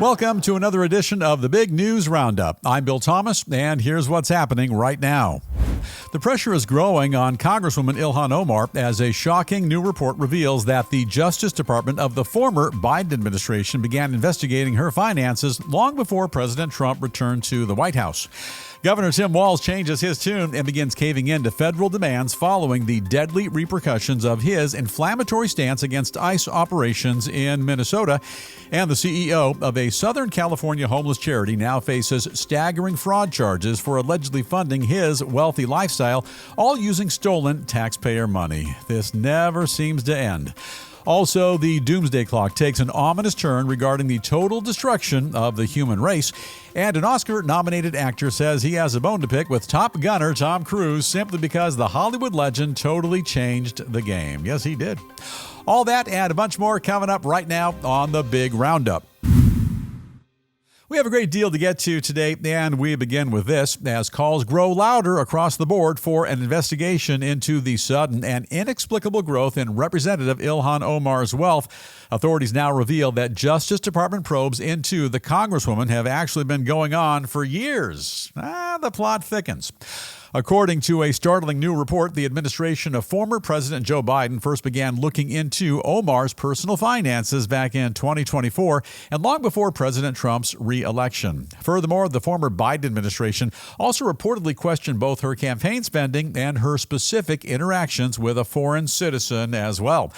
Welcome to another edition of the Big News Roundup. I'm Bill Thomas, and here's what's happening right now. The pressure is growing on Congresswoman Ilhan Omar as a shocking new report reveals that the Justice Department of the former Biden administration began investigating her finances long before President Trump returned to the White House. Governor Tim Walz changes his tune and begins caving in to federal demands following the deadly repercussions of his inflammatory stance against ICE operations in Minnesota. And the CEO of a Southern California homeless charity now faces staggering fraud charges for allegedly funding his wealthy lifestyle, all using stolen taxpayer money. This never seems to end. Also, the Doomsday clock takes an ominous turn regarding the total destruction of the human race. And an Oscar-nominated actor says he has a bone to pick with Top Gunner Tom Cruise simply because the Hollywood legend totally changed the game. Yes, he did. All that and a bunch more coming up right now on the Big Roundup. We have a great deal to get to today, and we begin with this as calls grow louder across the board for an investigation into the sudden and inexplicable growth in Representative Ilhan Omar's wealth. Authorities now reveal that Justice Department probes into the Congresswoman have actually been going on for years. The plot thickens. According to a startling new report, the administration of former President Joe Biden first began looking into Omar's personal finances back in 2024 and long before President Trump's re-election. Furthermore, the former Biden administration also reportedly questioned both her campaign spending and her specific interactions with a foreign citizen as well.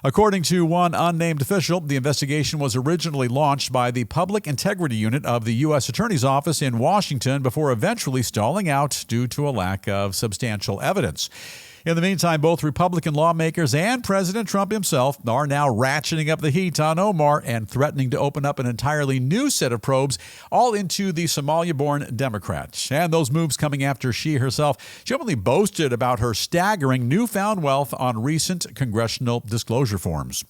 According to one unnamed official, the investigation was originally launched by the Public Integrity Unit of the U.S. Attorney's Office in Washington before eventually stalling out due to a lack of substantial evidence. In the meantime, both Republican lawmakers and President Trump himself are now ratcheting up the heat on Omar and threatening to open up an entirely new set of probes, all into the Somalia-born Democrat. And those moves coming after she herself openly boasted about her staggering newfound wealth on recent congressional disclosure forms.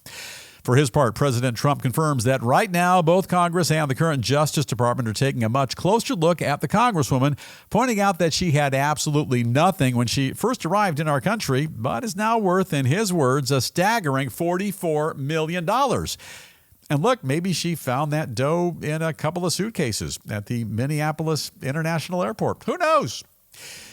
For his part, President Trump confirms that right now, both Congress and the current Justice Department are taking a much closer look at the Congresswoman, pointing out that she had absolutely nothing when she first arrived in our country, but is now worth, in his words, a staggering $44 million. And look, maybe she found that dough in a couple of suitcases at the Minneapolis International Airport. Who knows?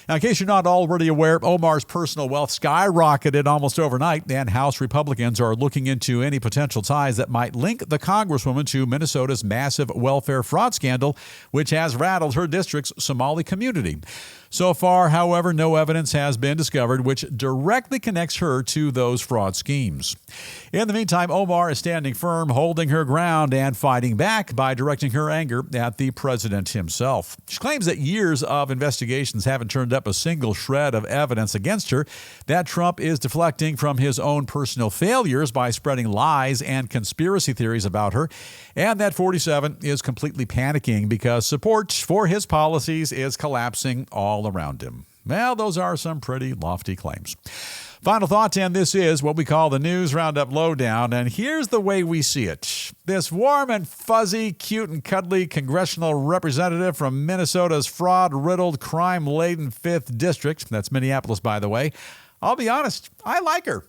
Now, in case you're not already aware, Omar's personal wealth skyrocketed almost overnight, and House Republicans are looking into any potential ties that might link the Congresswoman to Minnesota's massive welfare fraud scandal, which has rattled her district's Somali community. So far, however, no evidence has been discovered which directly connects her to those fraud schemes. In the meantime, Omar is standing firm, holding her ground, and fighting back by directing her anger at the president himself. She claims that years of investigations haven't turned up a single shred of evidence against her, that Trump is deflecting from his own personal failures by spreading lies and conspiracy theories about her, and that 47 is completely panicking because support for his policies is collapsing all around him. Well, those are some pretty lofty claims. Final thought, and this is what we call the News Roundup Lowdown, and here's the way we see it. This warm and fuzzy, cute and cuddly congressional representative from Minnesota's fraud-riddled, crime-laden 5th District, that's Minneapolis, by the way, I'll be honest, I like her.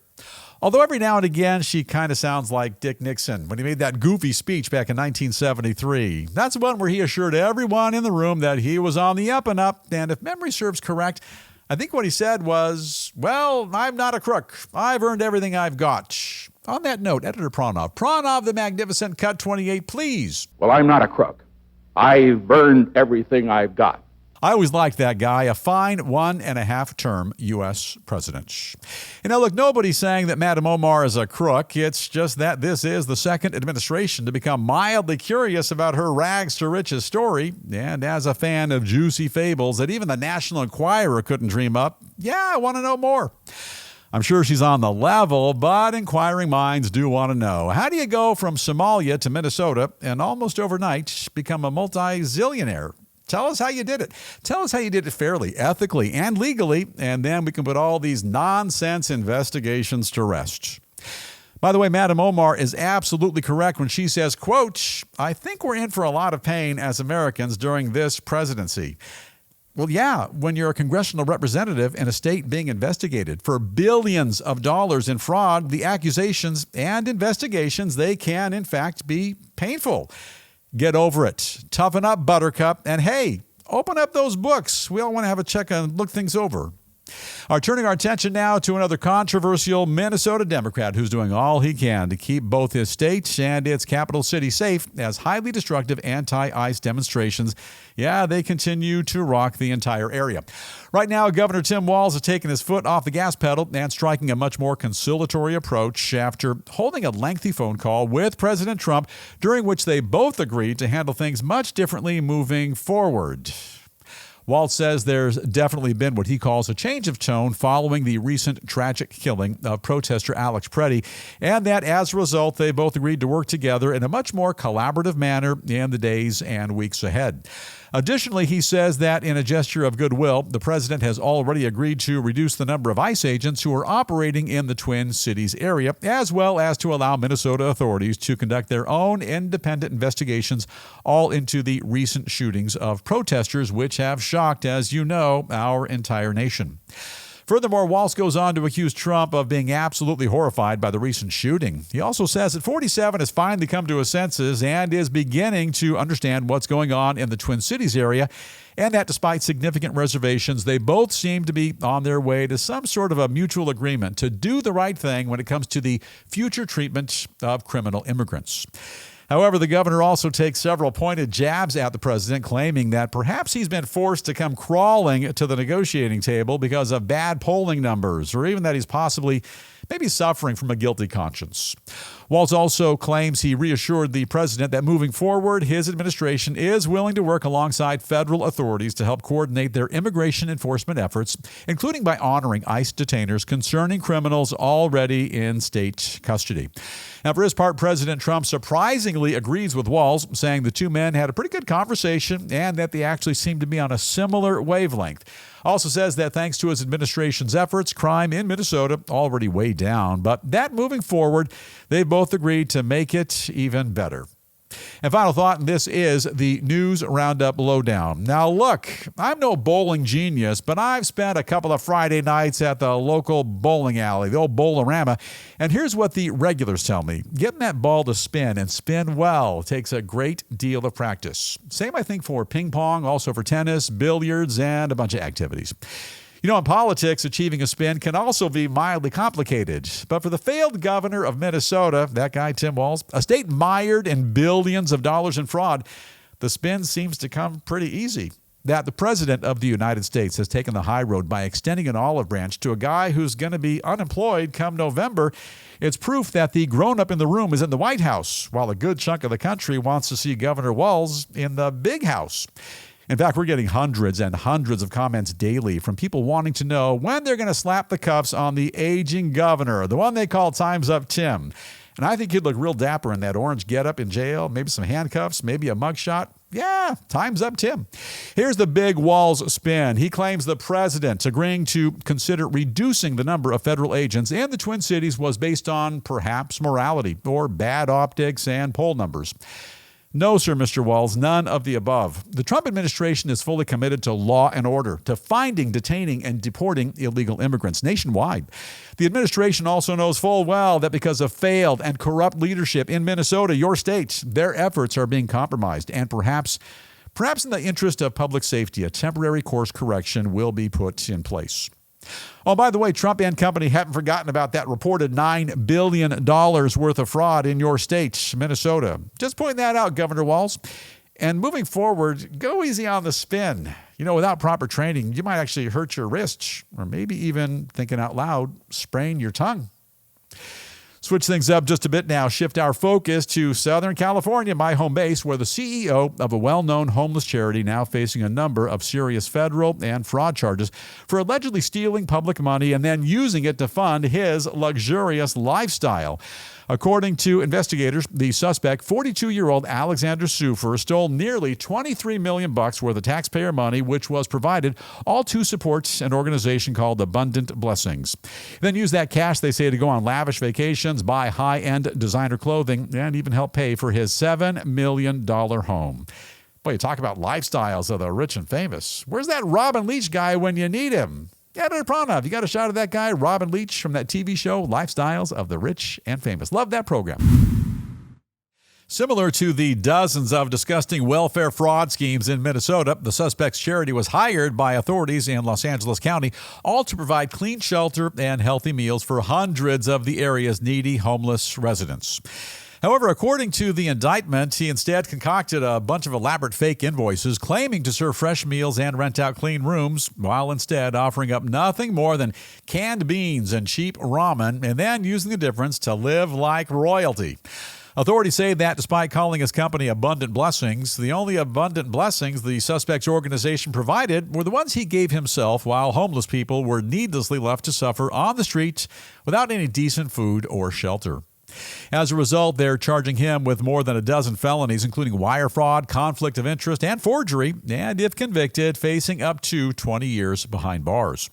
Although every now and again, she kind of sounds like Dick Nixon when he made that goofy speech back in 1973. That's the one where he assured everyone in the room that he was on the up and up, and if memory serves correct, I think what he said was, well, I'm not a crook. I've earned everything I've got. On that note, Editor Pranov the Magnificent, cut 28, please. Well, I'm not a crook. I've earned everything I've got. I always liked that guy, a fine 1.5-term U.S. president. You know, look, nobody's saying that Madam Omar is a crook. It's just that this is the second administration to become mildly curious about her rags to riches story. And as a fan of juicy fables that even the National Enquirer couldn't dream up, I want to know more. I'm sure she's on the level, but inquiring minds do want to know. How do you go from Somalia to Minnesota and almost overnight become a multi-zillionaire? Tell us how you did it. Tell us how you did it fairly, ethically, and legally, and then we can put all these nonsense investigations to rest. By the way, Madam Omar is absolutely correct when she says, quote, I think we're in for a lot of pain as Americans during this presidency. Well, yeah, when you're a congressional representative in a state being investigated for billions of dollars in fraud, the accusations and investigations, they can, in fact, be painful. Get over it. Toughen up, Buttercup. And hey, open up those books. We all want to have a check and look things over. Turning our attention now to another controversial Minnesota Democrat who's doing all he can to keep both his state and its capital city safe as highly destructive anti-ICE demonstrations, they continue to rock the entire area. Right now, Governor Tim Walz has taken his foot off the gas pedal and striking a much more conciliatory approach after holding a lengthy phone call with President Trump, during which they both agreed to handle things much differently moving forward. Walz says there's definitely been what he calls a change of tone following the recent tragic killing of protester Alex Preddy, and that as a result, they both agreed to work together in a much more collaborative manner in the days and weeks ahead. Additionally, he says that in a gesture of goodwill, the president has already agreed to reduce the number of ICE agents who are operating in the Twin Cities area, as well as to allow Minnesota authorities to conduct their own independent investigations all into the recent shootings of protesters, which have shocked, as you know, our entire nation. Furthermore, Walz goes on to accuse Trump of being absolutely horrified by the recent shooting. He also says that 47 has finally come to his senses and is beginning to understand what's going on in the Twin Cities area, and that despite significant reservations, they both seem to be on their way to some sort of a mutual agreement to do the right thing when it comes to the future treatment of criminal immigrants. However, the governor also takes several pointed jabs at the president, claiming that perhaps he's been forced to come crawling to the negotiating table because of bad polling numbers, or even that he's possibly maybe suffering from a guilty conscience. Walz also claims he reassured the president that moving forward, his administration is willing to work alongside federal authorities to help coordinate their immigration enforcement efforts, including by honoring ICE detainers concerning criminals already in state custody. Now, for his part, President Trump surprisingly agrees with Walz, saying the two men had a pretty good conversation and that they actually seem to be on a similar wavelength. Also says that thanks to his administration's efforts, crime in Minnesota already way down, but that moving forward, they both agreed to make it even better. And final thought, and this is the News Roundup Lowdown. Now look, I'm no bowling genius, but I've spent a couple of Friday nights at the local bowling alley, the old Bowlerama, and here's what the regulars tell me. Getting that ball to spin and spin well takes a great deal of practice. Same, I think, for ping pong, also for tennis, billiards, and a bunch of activities. You know, in politics, achieving a spin can also be mildly complicated. But for the failed governor of Minnesota, that guy Tim Walz, a state mired in billions of dollars in fraud, the spin seems to come pretty easy. That the president of the United States has taken the high road by extending an olive branch to a guy who's going to be unemployed come November. It's proof that the grown-up in the room is in the White House, while a good chunk of the country wants to see Governor Walz in the big house. In fact, we're getting hundreds and hundreds of comments daily from people wanting to know when they're going to slap the cuffs on the aging governor, the one they call Time's Up Tim. And I think he'd look real dapper in that orange getup in jail, maybe some handcuffs, maybe a mugshot. Yeah, Time's Up Tim. Here's the big Walz spin. He claims the president agreeing to consider reducing the number of federal agents in the Twin Cities was based on perhaps morality or bad optics and poll numbers. No, sir, Mr. Walz, none of the above. The Trump administration is fully committed to law and order, to finding, detaining, and deporting illegal immigrants nationwide. The administration also knows full well that because of failed and corrupt leadership in Minnesota, your state, their efforts are being compromised, and perhaps in the interest of public safety, a temporary course correction will be put in place. Oh, by the way, Trump and company haven't forgotten about that reported $9 billion worth of fraud in your state, Minnesota. Just pointing that out, Governor Walz. And moving forward, go easy on the spin. You know, without proper training, you might actually hurt your wrists, or maybe even, thinking out loud, sprain your tongue. Switch things up just a bit now. Shift our focus to Southern California, my home base, where the CEO of a well-known homeless charity now facing a number of serious federal and fraud charges for allegedly stealing public money and then using it to fund his luxurious lifestyle. According to investigators, the suspect, 42-year-old Alexander Sufer, stole nearly $23 million worth of taxpayer money, which was provided all to support an organization called Abundant Blessings. Then used that cash, they say, to go on lavish vacations, buy high-end designer clothing, and even help pay for his $7 million home. Boy, you talk about lifestyles of the rich and famous. Where's that Robin Leach guy when you need him? Yeah, Pranav, you got a shot of that guy, Robin Leach, from that TV show, Lifestyles of the Rich and Famous. Love that program. Similar to the dozens of disgusting welfare fraud schemes in Minnesota, the suspect's charity was hired by authorities in Los Angeles County, all to provide clean shelter and healthy meals for hundreds of the area's needy homeless residents. However, according to the indictment, he instead concocted a bunch of elaborate fake invoices claiming to serve fresh meals and rent out clean rooms, while instead offering up nothing more than canned beans and cheap ramen, and then using the difference to live like royalty. Authorities say that despite calling his company Abundant Blessings, the only abundant blessings the suspect's organization provided were the ones he gave himself, while homeless people were needlessly left to suffer on the streets without any decent food or shelter. As a result, they're charging him with more than a dozen felonies, including wire fraud, conflict of interest, and forgery, and if convicted, facing up to 20 years behind bars.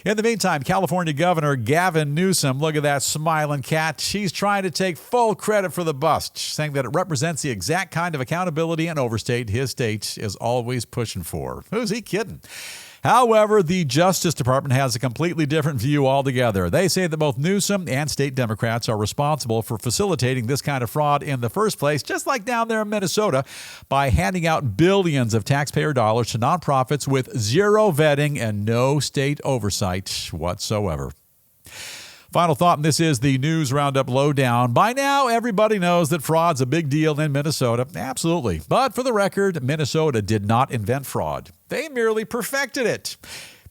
In the meantime, California Governor Gavin Newsom, look at that smiling cat, he's trying to take full credit for the bust, saying that it represents the exact kind of accountability and oversight his state is always pushing for. Who's he kidding? However, the Justice Department has a completely different view altogether. They say that both Newsom and state Democrats are responsible for facilitating this kind of fraud in the first place, just like down there in Minnesota, by handing out billions of taxpayer dollars to nonprofits with zero vetting and no state oversight whatsoever. Final thought, and this is the News Roundup Lowdown. By now, everybody knows that fraud's a big deal in Minnesota. Absolutely. But for the record, Minnesota did not invent fraud. They merely perfected it.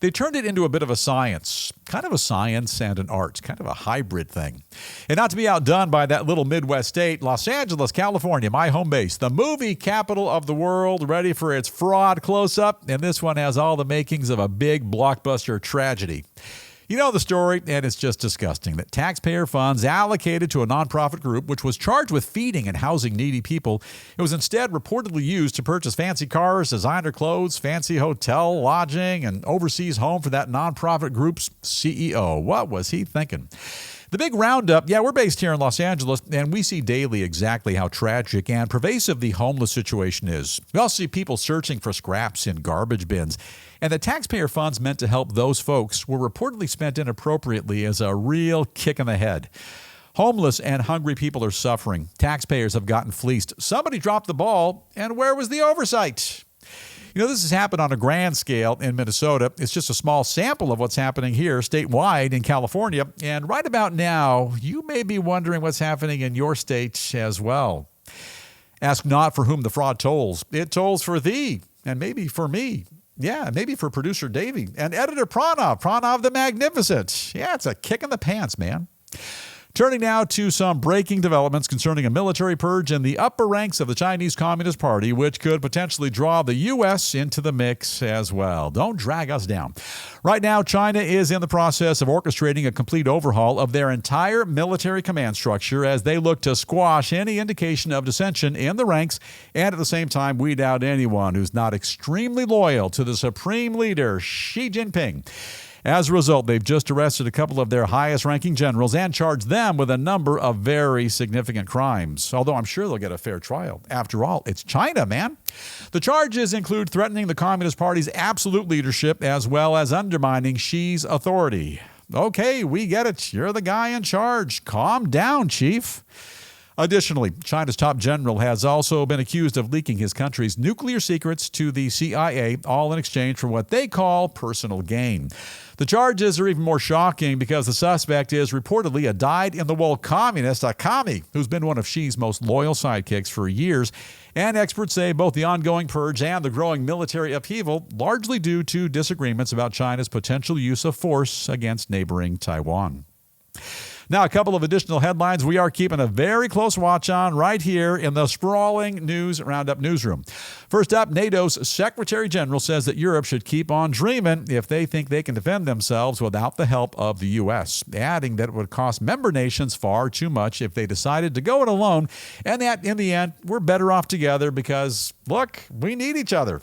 They turned it into a bit of a science, kind of a science and an art, kind of a hybrid thing. And not to be outdone by that little Midwest state, Los Angeles, California, my home base, the movie capital of the world, ready for its fraud close-up. And this one has all the makings of a big blockbuster tragedy. You know the story, and it's just disgusting that taxpayer funds allocated to a nonprofit group, which was charged with feeding and housing needy people, it was instead reportedly used to purchase fancy cars, designer clothes, fancy hotel lodging, and overseas home for that nonprofit group's CEO. What was he thinking? The big roundup, we're based here in Los Angeles, and we see daily exactly how tragic and pervasive the homeless situation is. We also see people searching for scraps in garbage bins. And the taxpayer funds meant to help those folks were reportedly spent inappropriately as a real kick in the head. Homeless and hungry people are suffering. Taxpayers have gotten fleeced. Somebody dropped the ball, and where was the oversight? You know, this has happened on a grand scale in Minnesota. It's just a small sample of what's happening here statewide in California. And right about now, you may be wondering what's happening in your state as well. Ask not for whom the fraud tolls. It tolls for thee, and maybe for me. Yeah, maybe for producer Davey and editor Pranav the Magnificent. Yeah, it's a kick in the pants, man. Turning now to some breaking developments concerning a military purge in the upper ranks of the Chinese Communist Party, which could potentially draw the U.S. into the mix as well. Don't drag us down. Right now, China is in the process of orchestrating a complete overhaul of their entire military command structure as they look to squash any indication of dissension in the ranks and at the same time weed out anyone who's not extremely loyal to the supreme leader, Xi Jinping. As a result, they've just arrested a couple of their highest-ranking generals and charged them with a number of very significant crimes, although I'm sure they'll get a fair trial. After all, it's China, man. The charges include threatening the Communist Party's absolute leadership as well as undermining Xi's authority. Okay, we get it. You're the guy in charge. Calm down, Chief. Additionally, China's top general has also been accused of leaking his country's nuclear secrets to the CIA, all in exchange for what they call personal gain. The charges are even more shocking because the suspect is reportedly a dyed-in-the-wool communist, a commie, who's been one of Xi's most loyal sidekicks for years. And experts say both the ongoing purge and the growing military upheaval largely due to disagreements about China's potential use of force against neighboring Taiwan. Now, a couple of additional headlines we are keeping a very close watch on right here in the sprawling News Roundup newsroom. First up, NATO's Secretary General says that Europe should keep on dreaming if they think they can defend themselves without the help of the U.S., adding that it would cost member nations far too much if they decided to go it alone, and that, in the end, we're better off together because, look, we need each other.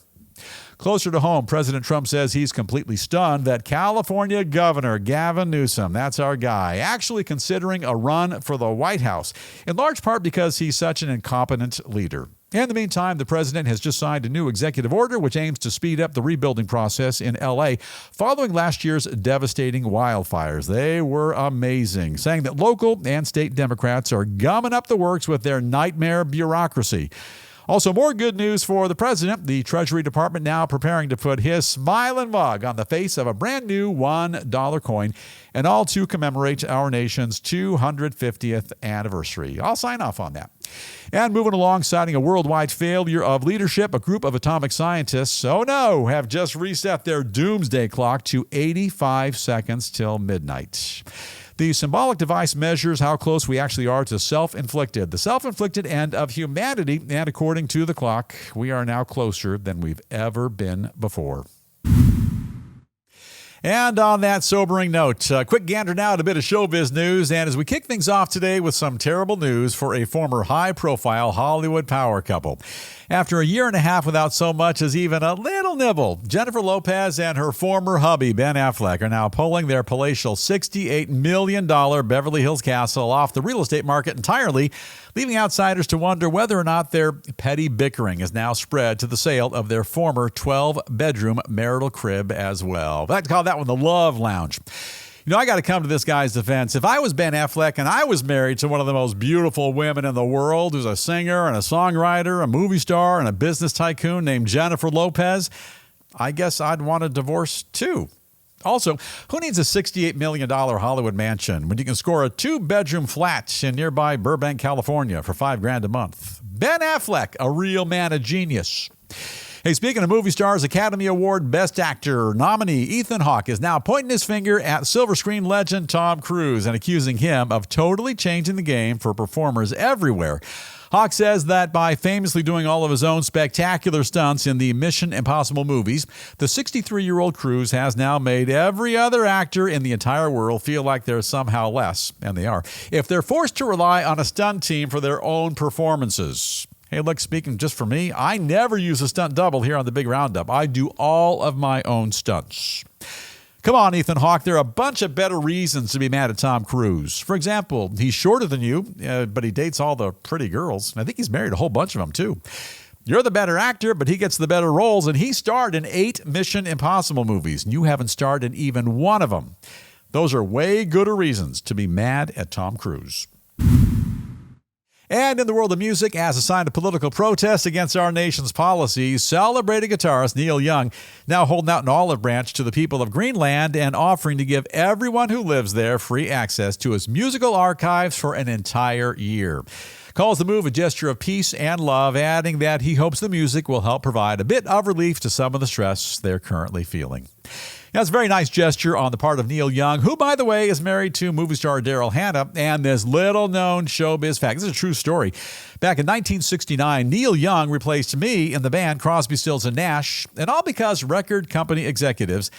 Closer to home, President Trump says he's completely stunned that California Governor Gavin Newsom, that's our guy, actually considering a run for the White House, in large part because he's such an incompetent leader. In the meantime, the president has just signed a new executive order which aims to speed up the rebuilding process in L.A. following last year's devastating wildfires. They were amazing, saying that local and state Democrats are gumming up the works with their nightmare bureaucracy. Also, more good news for the president. The Treasury Department now preparing to put his smiling mug on the face of a brand new $1 coin, and all to commemorate our nation's 250th anniversary. I'll sign off on that. And moving along, citing a worldwide failure of leadership, a group of atomic scientists, oh no, have just reset their doomsday clock to 85 seconds till midnight. The symbolic device measures how close we actually are to the self-inflicted end of humanity, and according to the clock, we are now closer than we've ever been before. And on that sobering note, a quick gander now at a bit of showbiz news. And as we kick things off today with some terrible news for a former high-profile Hollywood power couple. After a year and a half without so much as even a little nibble, Jennifer Lopez and her former hubby, Ben Affleck, are now pulling their palatial $68 million Beverly Hills castle off the real estate market entirely, leaving outsiders to wonder whether or not their petty bickering is now spread to the sale of their former 12-bedroom marital crib as well. I like to call that one the Love Lounge. You know, I got to come to this guy's defense. If I was Ben Affleck and I was married to one of the most beautiful women in the world, who's a singer and a songwriter, a movie star, and a business tycoon named Jennifer Lopez, I guess I'd want a divorce too. Also, who needs a $68 million Hollywood mansion when you can score a 2-bedroom flat in nearby Burbank, California for $5,000 a month? Ben Affleck, a real man of genius. Hey, speaking of movie stars, Academy Award Best Actor nominee Ethan Hawke is now pointing his finger at silver screen legend Tom Cruise and accusing him of totally changing the game for performers everywhere. Hawke says that by famously doing all of his own spectacular stunts in the Mission Impossible movies, the 63-year-old Cruise has now made every other actor in the entire world feel like they're somehow less, and they are, if they're forced to rely on a stunt team for their own performances. Hey, look, speaking just for me, I never use a stunt double here on the Big Roundup. I do all of my own stunts. Come on, Ethan Hawke, there are a bunch of better reasons to be mad at Tom Cruise. For example, he's shorter than you, but he dates all the pretty girls. I think he's married a whole bunch of them, too. You're the better actor, but he gets the better roles, and he starred in 8 Mission Impossible movies, and you haven't starred in even one of them. Those are way gooder reasons to be mad at Tom Cruise. And in the world of music, as a sign of political protest against our nation's policies, celebrated guitarist Neil Young now holding out an olive branch to the people of Greenland and offering to give everyone who lives there free access to his musical archives for an entire year. Calls the move a gesture of peace and love, adding that he hopes the music will help provide a bit of relief to some of the stress they're currently feeling. That's a very nice gesture on the part of Neil Young, who, by the way, is married to movie star Daryl Hannah, and this little-known showbiz fact. This is a true story. Back in 1969, Neil Young replaced me in the band Crosby, Stills, and Nash, and all because record company executives,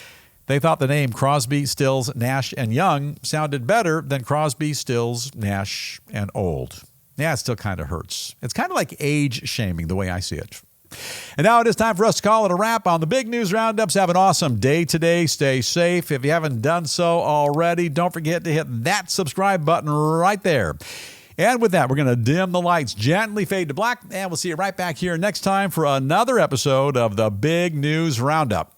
they thought the name Crosby, Stills, Nash, and Young sounded better than Crosby, Stills, Nash, and Old. Yeah, it still kind of hurts. It's kind of like age shaming, the way I see it. And now it is time for us to call it a wrap on the Big News Roundups. Have an awesome day today. Stay safe. If you haven't done so already, don't forget to hit that subscribe button right there. And with that, we're going to dim the lights, gently fade to black, and we'll see you right back here next time for another episode of the Big News Roundup.